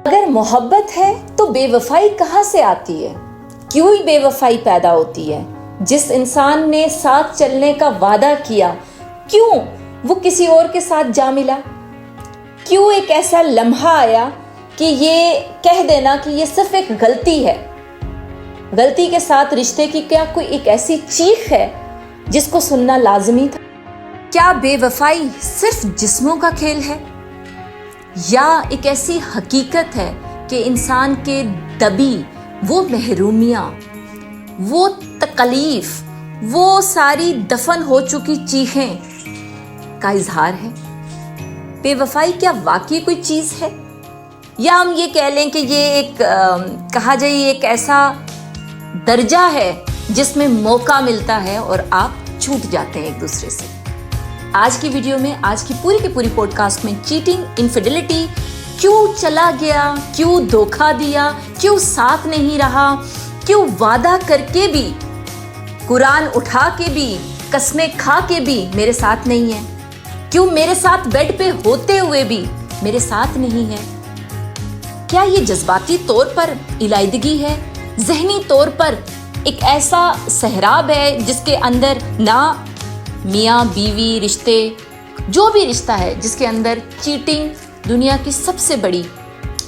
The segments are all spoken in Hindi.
अगर मोहब्बत है तो बेवफाई कहाँ से आती है? क्यों ही बेवफाई पैदा होती है? जिस इंसान ने साथ चलने का वादा किया, क्यों वो किसी और के साथ जा मिला? क्यों एक ऐसा लम्हा आया कि ये कह देना कि ये सिर्फ एक गलती है? गलती के साथ रिश्ते की क्या कोई एक ऐसी चीख है जिसको सुनना लाजमी था? क्या बेवफाई सिर्फ जिस्मों का खेल है, या एक ऐसी हकीकत है कि इंसान के दबी वो महरूमियाँ, वो तकलीफ, वो सारी दफन हो चुकी चीखें का इजहार है? बेवफाई क्या वाकई कोई चीज़ है, या हम ये कह लें कि ये एक कहा जाए एक ऐसा दर्जा है जिसमें मौका मिलता है और आप छूट जाते हैं एक दूसरे से? आज की वीडियो में, आज की पूरी पॉडकास्ट में चीटिंग, इनफिडेलिटी, क्यों चला गया, क्यों धोखा दिया, क्यों साथ नहीं रहा, क्यों वादा करके भी, कुरान उठा के भी, कसमें खा के भी मेरे साथ नहीं है, क्यों मेरे साथ बेड पे होते हुए भी मेरे साथ नहीं है? क्या ये जज्बाती तौर पर इलायदगी है, ज़हनी तौर पर एक ऐसा सहराब है जिसके अंदर ना मियाँ बीवी रिश्ते, जो भी रिश्ता है जिसके अंदर चीटिंग दुनिया की सबसे बड़ी,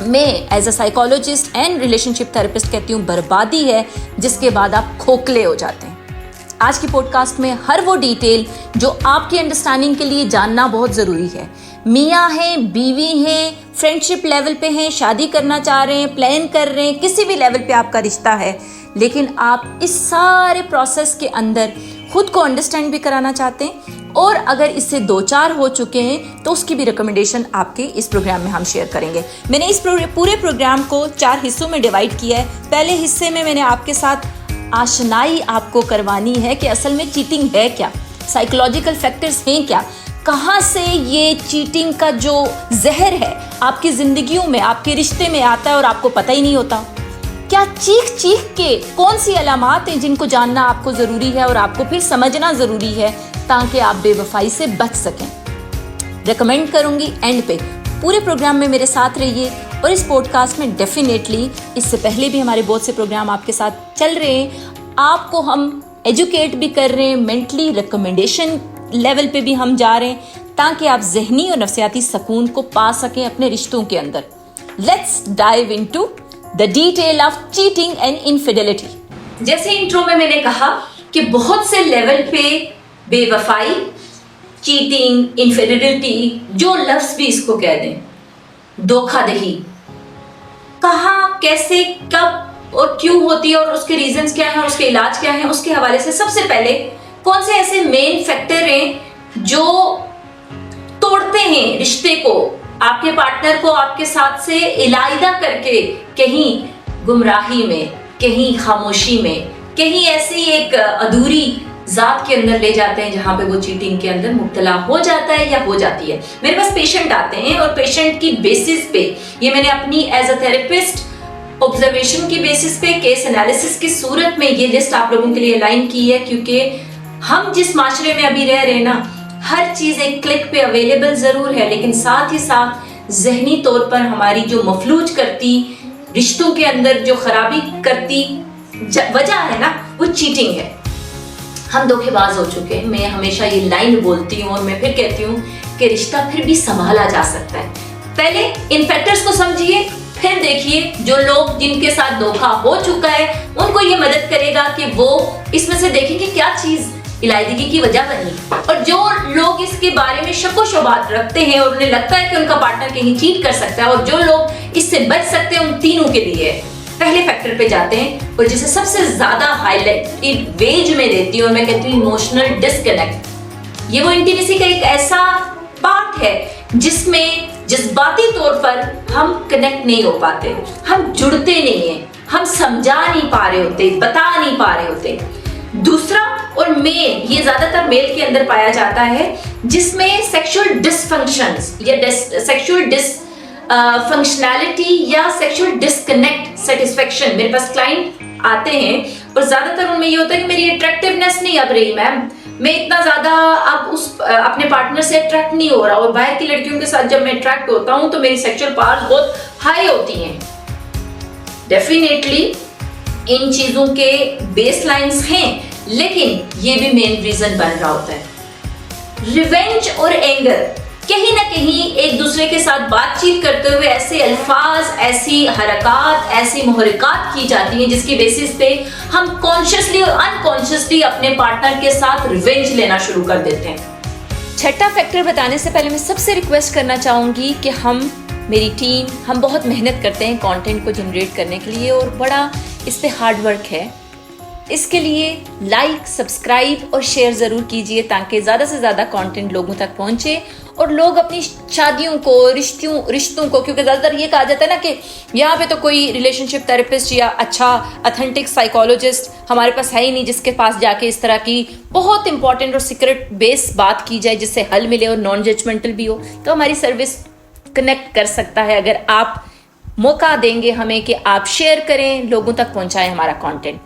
मैं as a psychologist and relationship therapist कहती हूँ, बर्बादी है जिसके बाद आप खोखले हो जाते हैं। आज की पॉडकास्ट में हर वो डिटेल जो आपकी अंडरस्टैंडिंग के लिए जानना बहुत ज़रूरी है। मियाँ हैं, बीवी हैं, फ्रेंडशिप लेवल पे हैं, शादी करना चाह रहे हैं, प्लान कर रहे हैं, किसी भी लेवल पे आपका रिश्ता है, लेकिन आप इस सारे प्रोसेस के अंदर खुद को अंडरस्टैंड भी कराना चाहते हैं, और अगर इससे 2-4 हो चुके हैं तो उसकी भी रिकमेंडेशन आपके इस प्रोग्राम में हम शेयर करेंगे। मैंने इस पूरे प्रोग्राम को 4 हिस्सों में डिवाइड किया है। पहले हिस्से में मैंने आपके साथ आशनाई आपको करवानी है कि असल में चीटिंग है क्या, साइकोलॉजिकल फैक्टर्स हैं क्या, कहाँ से ये चीटिंग का जो जहर है आपकी ज़िंदगियों में, आपके रिश्ते में आता है और आपको पता ही नहीं होता। क्या चीख के कौन सी अलामात हैं जिनको जानना आपको ज़रूरी है और आपको फिर समझना ज़रूरी है ताकि आप बेवफाई से बच सकें। रेकमेंड करूँगी एंड पे पूरे प्रोग्राम में मेरे साथ रहिए, और इस पॉडकास्ट में डेफिनेटली, इससे पहले भी हमारे बहुत से प्रोग्राम आपके साथ चल रहे हैं, आपको हम एजुकेट भी कर रहे हैं, मेंटली रिकमेंडेशन लेवल पे भी हम जा रहे हैं ताकि आप जहनी और नफ्सियाती सुकून को पा सकें अपने रिश्तों के अंदर। Let's dive into the detail of cheating and infidelity. जैसे इंट्रो में मैंने कहा कि बहुत से लेवल पे बेवफाई, चीटिंग, इनफिडेलिटी, जो लफ्ज भी इसको कह दें, धोखाधड़ी, कहाँ, कैसे, कब और क्यों होती है और उसके रीजंस क्या हैं और उसके इलाज क्या हैं, उसके हवाले से सबसे पहले कौन से ऐसे मेन फैक्टर हैं जो तोड़ते हैं रिश्ते को, आपके पार्टनर को आपके साथ से इलाइदा करके कहीं गुमराही में, कहीं खामोशी में, कहीं ऐसी एक अधूरी जात के अंदर ले जाते हैं जहां पे वो चीटिंग के अंदर मुब्तला हो जाता है या हो जाती है। मेरे पास पेशेंट आते हैं और पेशेंट की बेसिस पे, ये मैंने अपनी एज अ थेरेपिस्ट ऑब्जर्वेशन की बेसिस पे, केस एनालिसिस की सूरत में ये लिस्ट आप लोगों के लिए अलाइन की है, क्योंकि हम जिस माशरे में अभी रह रहे हैं ना, हर चीज एक क्लिक पे अवेलेबल जरूर है, लेकिन साथ ही साथ जहनी तौर पर हमारी जो मफलूज करती, रिश्तों के अंदर जो खराबी करती वजह है ना, वो चीटिंग है। हम धोखेबाज हो चुके हैं। मैं हमेशा ये लाइन बोलती हूँ और मैं फिर कहती हूँ कि रिश्ता फिर भी संभाला जा सकता है। पहले इन फैक्टर्स को समझिए, फिर देखिए जो लोग जिनके साथ धोखा हो चुका है उनको ये मदद करेगा कि वो इसमें से देखें कि क्या चीज इलायदगी की वजह बनी, और जो लोग इसके बारे में शक व शुबात रखते हैं और उन्हें लगता है कि उनका पार्टनर कहीं चीट कर सकता है और जो लोग इससे बच सकते हैं, उन तीनों के लिए पहले फैक्टर पे जाते हैं और जिसे सबसे ज्यादा हाईलाइट वेज में देती हूँ, मैं कहती हूँ इमोशनल डिस्कनेक्ट। ये वो इंटीमेसी का एक ऐसा पार्ट है जिसमें जज्बाती तौर पर हम कनेक्ट नहीं हो पाते, हम जुड़ते नहीं हैं, हम समझा नहीं पा रहे होते, बता नहीं पा रहे होते। दूसरा और मेल, ये ज्यादातर मेल के अंदर पाया जाता है, जिसमें सेक्सुअल डिसफंक्शंस या सेक्सुअल फंक्शनैलिटी या सेक्सुअल डिस्कनेक्ट सेटिस्फेक्शन। मेरे पास क्लाइंट आते हैं और ज्यादातर उनमें ये होता है कि मेरी अट्रैक्टिवनेस नहीं अब रही मैम, मैं इतना ज्यादा अब उस अपने पार्टनर से अट्रैक्ट नहीं हो रहा, और बाहर की लड़कियों के साथ जब मैं अट्रैक्ट होता हूँ तो मेरी सेक्सुअल पावर्स बहुत हाई होती हैं। डेफिनेटली इन चीजों के बेस लाइन्स हैं, लेकिन ये भी मेन रीजन बन रहा होता है। रिवेंज और एंगर, कहीं ना कहीं एक दूसरे के साथ बातचीत करते हुए ऐसे अल्फाज, ऐसी हरकत, ऐसी मुहरकत की जाती हैं जिसकी बेसिस पे हम कॉन्शियसली और अनकॉन्शियसली अपने पार्टनर के साथ रिवेंज लेना शुरू कर देते हैं। छठा फैक्टर बताने से पहले मैं सबसे रिक्वेस्ट करना चाहूंगी कि मेरी टीम, हम बहुत मेहनत करते हैं कंटेंट को जनरेट करने के लिए और बड़ा इस पे हार्ड वर्क है। इसके लिए लाइक, सब्सक्राइब और शेयर ज़रूर कीजिए ताकि ज़्यादा से ज़्यादा कंटेंट लोगों तक पहुंचे और लोग अपनी शादियों को, रिश्तों को, क्योंकि ज़्यादातर ये कहा जाता है ना कि यहाँ पे तो कोई रिलेशनशिप थेरेपिस्ट या अच्छा ऑथेंटिक साइकोलॉजिस्ट हमारे पास है ही नहीं जिसके पास जाके इस तरह की बहुत इंपॉर्टेंट और सीक्रेट बेस बात की जाए जिससे हल मिले और नॉन जजमेंटल भी हो। तो हमारी सर्विस कनेक्ट कर सकता है अगर आप मौका देंगे हमें कि आप शेयर करें, लोगों तक पहुंचाएं हमारा कंटेंट।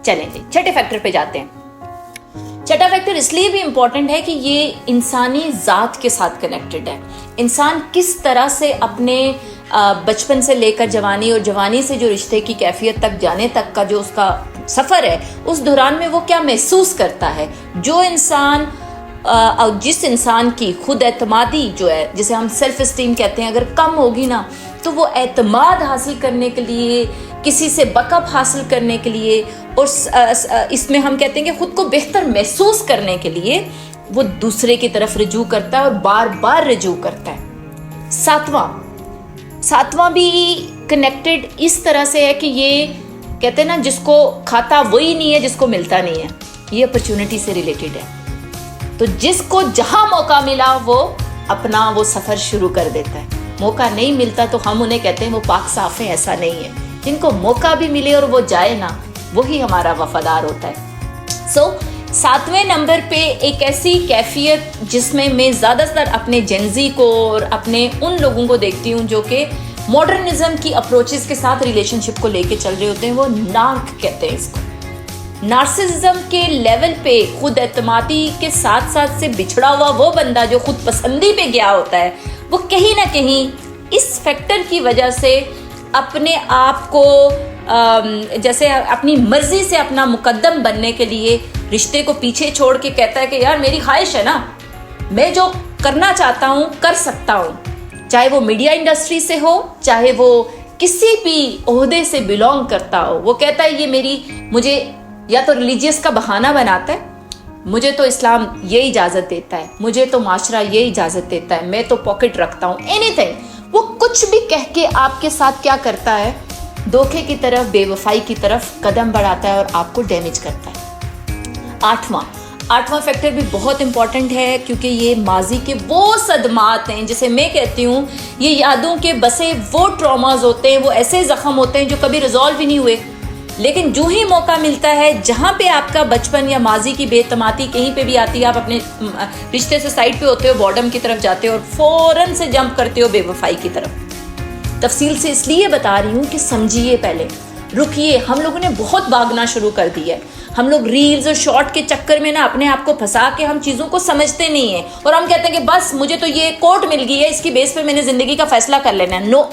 चलें जी, छठे फैक्टर पे जाते हैं। छठा फैक्टर इसलिए भी इंपॉर्टेंट है कि ये इंसानी जात के साथ कनेक्टेड है। इंसान किस तरह से अपने बचपन से लेकर जवानी और जवानी से जो रिश्ते की कैफियत तक जाने तक का जो उसका सफर है, उस दौरान में वो क्या महसूस करता है। जो इंसान और जिस इंसान की खुद एतमादी जो है, जिसे हम सेल्फ एस्टीम कहते हैं, अगर कम होगी ना तो वो एतमाद हासिल करने के लिए, किसी से बकअप हासिल करने के लिए और इसमें हम कहते हैं कि खुद को बेहतर महसूस करने के लिए वो दूसरे की तरफ रुजू करता है और बार बार रुजू करता है। सातवां भी कनेक्टेड इस तरह से है कि ये कहते हैं ना, जिसको खाता वही नहीं है जिसको मिलता नहीं है। ये अपॉर्चुनिटी से रिलेटेड है। तो जिसको जहां मौका मिला वो अपना वो सफर शुरू कर देता है। मौका नहीं मिलता तो हम उन्हें कहते हैं वो पाक साफ है, ऐसा नहीं है। जिनको मौका भी मिले और वो जाए ना, वही हमारा वफादार होता है। सातवें नंबर पे एक ऐसी कैफियत जिसमें मैं ज़्यादातर अपने जेंजी को और अपने उन लोगों को देखती हूँ जो कि मॉडर्निज्म की अप्रोचेस के साथ रिलेशनशिप को लेके चल रहे होते हैं, वो नार्क कहते हैं इसको। नार्सिसिज्म के लेवल पे खुद एतमादी के साथ साथ से बिछड़ा हुआ वो बंदा जो खुद पसंदी पे गया होता है, वो कहीं ना कहीं इस फैक्टर की वजह से अपने आप को जैसे अपनी मर्जी से अपना मुकद्दम बनने के लिए रिश्ते को पीछे छोड़ के कहता है कि यार मेरी ख्वाहिश है ना, मैं जो करना चाहता हूँ कर सकता हूँ। चाहे वो मीडिया इंडस्ट्री से हो, चाहे वो किसी भी ओहदे से बिलोंग करता हो, वो कहता है ये मुझे या तो रिलीजियस का बहाना बनाता है, मुझे तो इस्लाम ये इजाज़त देता है, मुझे तो माशरा ये इजाज़त देता है, मैं तो पॉकेट रखता हूँ, एनीथिंग। वो कुछ भी कह के आपके साथ क्या करता है, धोखे की तरफ, बेवफाई की तरफ कदम बढ़ाता है और आपको डैमेज करता है। आठवां फैक्टर भी बहुत इंपॉर्टेंट है क्योंकि ये माजी के वो सदमात हैं जिसे मैं कहती हूँ, ये यादों के बसे वो ट्रॉमाज होते हैं, वो ऐसे जख्म होते हैं जो कभी रिजॉल्व ही नहीं हुए, लेकिन जो ही मौका मिलता है, जहाँ पे आपका बचपन या माजी की बेतमाती कहीं पे भी आती है, आप अपने रिश्ते से साइड पे होते हो, बॉर्डम की तरफ जाते हो और फौरन से जंप करते हो बेवफाई की तरफ। तफसील से इसलिए बता रही हूँ कि समझिए, पहले रुकिए। हम लोगों ने बहुत भागना शुरू कर दिया है। हम लोग रील्स और शॉर्ट के चक्कर में ना अपने आप को फंसा के हम चीज़ों को समझते नहीं है और हम कहते हैं कि बस मुझे तो ये कोर्ट मिल गई है, इसकी बेस पे मैंने ज़िंदगी का फैसला कर लेना है। नो,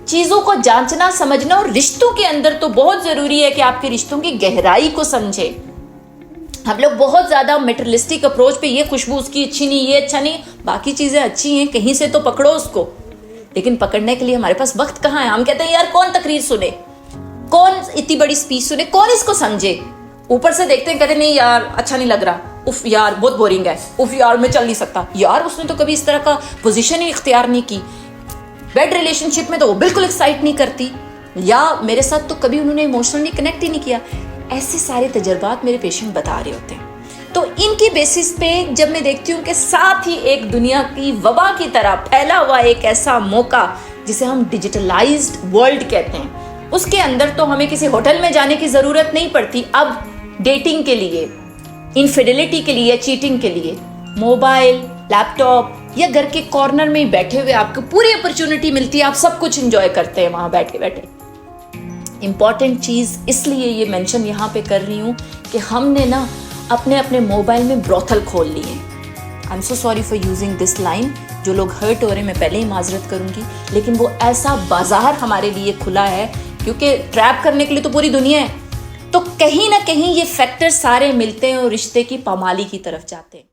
चीज़ों को जांचना, समझना और रिश्तों के अंदर तो बहुत ज़रूरी है कि आपके रिश्तों की गहराई को समझे। हम लोग बहुत ज़्यादा मेटेरियलिस्टिक अप्रोच पे, ये खुशबू उसकी अच्छी नहीं, ये अच्छा नहीं, बाकी चीज़ें अच्छी हैं, कहीं से तो पकड़ो उसको, लेकिन पकड़ने के लिए हमारे पास वक्त कहाँ है। हम कहते हैं यार कौन तकरीर सुने, कौन इतनी बड़ी स्पीच सुने, कौन इसको समझे। ऊपर से देखते हैं, कहते नहीं यार अच्छा नहीं लग रहा, उफ यार बहुत बोरिंग है, उफ यार मैं चल नहीं सकता, यार उसने तो कभी इस तरह का पोजीशन ही इख्तियार नहीं की, बेड रिलेशनशिप में तो वो बिल्कुल एक्साइट नहीं करती, या मेरे साथ तो कभी उन्होंने इमोशनली कनेक्ट ही नहीं किया। ऐसे सारे तजर्बात मेरे पेशेंट बता रहे होते हैं। तो इनकी बेसिस पे जब मैं देखती हूँ कि साथ ही एक दुनिया की वबा की तरह फैला हुआ एक ऐसा मौका जिसे हम डिजिटलाइज्ड वर्ल्ड कहते हैं, उसके अंदर तो हमें किसी होटल में जाने की ज़रूरत नहीं पड़ती। अब डेटिंग के लिए, इनफिडेलिटी के लिए, चीटिंग के लिए मोबाइल, लैपटॉप या घर के कॉर्नर में ही बैठे हुए आपको पूरी अपॉर्चुनिटी मिलती है, आप सब कुछ एंजॉय करते हैं वहां बैठे बैठे। इंपॉर्टेंट चीज़ इसलिए ये मेंशन यहाँ पे कर रही हूँ कि हमने ना अपने अपने मोबाइल में ब्रोथल खोल लिए हैं। I am so sorry for using this line, जो लोग हर्ट हो रहे हैं मैं पहले ही माजरत करूंगी, लेकिन वो ऐसा बाजार हमारे लिए खुला है क्योंकि ट्रैप करने के लिए तो पूरी दुनिया है। तो कहीं ना कहीं ये फैक्टर सारे मिलते हैं और रिश्ते की पामाली की तरफ जाते हैं।